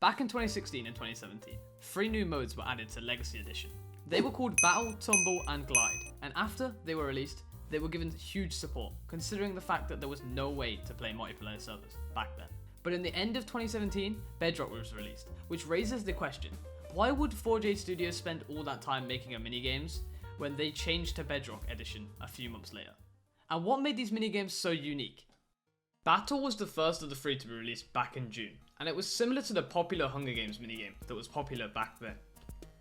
Back in 2016 and 2017, 3 new modes were added to Legacy Edition. They were called Battle, Tumble and Glide, and after they were released, they were given huge support, considering the fact that there was no way to play multiplayer servers back then. But in the end of 2017, Bedrock was released, which raises the question, why would 4J Studios spend all that time making a minigames when they changed to Bedrock Edition a few months later? And what made these minigames so unique? Battle was the first of the 3 to be released back in June, and it was similar to the popular Hunger Games minigame that was popular back then.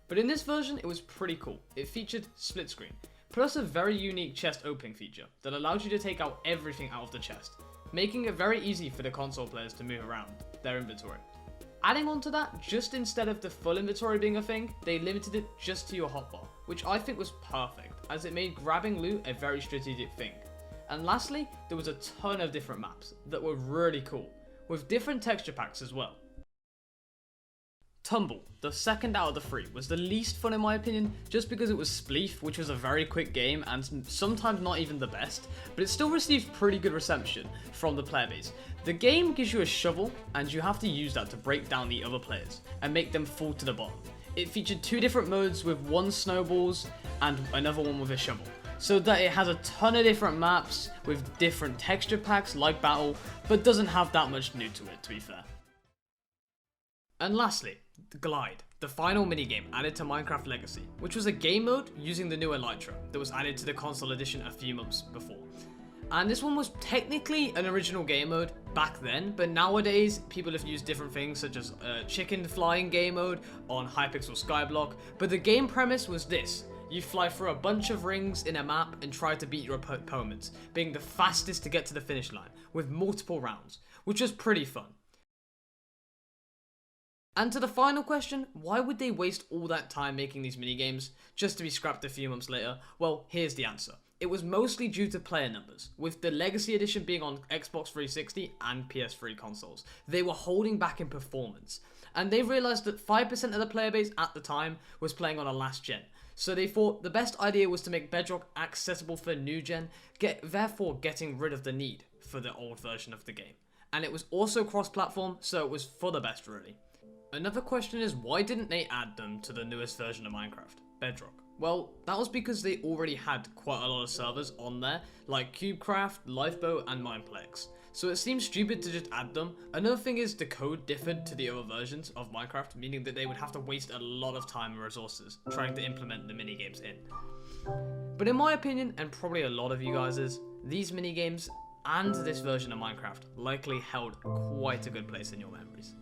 But in this version, it was pretty cool. It featured split screen, plus a very unique chest opening feature that allowed you to take out everything out of the chest, making it very easy for the console players to move around their inventory. Adding on to that, just instead of the full inventory being a thing, they limited it just to your hotbar, which I think was perfect, as it made grabbing loot a very strategic thing. And lastly, there was a ton of different maps that were really cool, with different texture packs as well. Tumble, the second out of the 3, was the least fun in my opinion, just because it was Spleef, which was a very quick game and sometimes not even the best, but it still received pretty good reception from the player base. The game gives you a shovel, and you have to use that to break down the other players and make them fall to the bottom. It featured 2 different modes with 1 snowballs and another one with a shovel, so that it has a ton of different maps with different texture packs like Battle, but doesn't have that much new to it, to be fair. And lastly, the Glide, the final minigame added to Minecraft Legacy, which was a game mode using the new Elytra that was added to the console edition a few months before. And this one was technically an original game mode back then, but nowadays people have used different things such as chicken flying game mode on Hypixel Skyblock, but the game premise was this. You fly through a bunch of rings in a map and try to beat your opponents, being the fastest to get to the finish line, with multiple rounds, which was pretty fun. And to the final question, why would they waste all that time making these minigames just to be scrapped a few months later? Well, here's the answer. It was mostly due to player numbers, with the Legacy Edition being on Xbox 360 and PS3 consoles. They were holding back in performance, and they realised that 5% of the player base at the time was playing on a last gen. So they thought the best idea was to make Bedrock accessible for new gen, therefore getting rid of the need for the old version of the game. And it was also cross-platform, so it was for the best really. Another question is, why didn't they add them to the newest version of Minecraft, Bedrock? Well, that was because they already had quite a lot of servers on there, like CubeCraft, Lifeboat and Mineplex. So it seems stupid to just add them. Another thing is the code differed to the other versions of Minecraft, meaning that they would have to waste a lot of time and resources trying to implement the minigames in. But in my opinion, and probably a lot of you guys', these minigames and this version of Minecraft likely held quite a good place in your memories.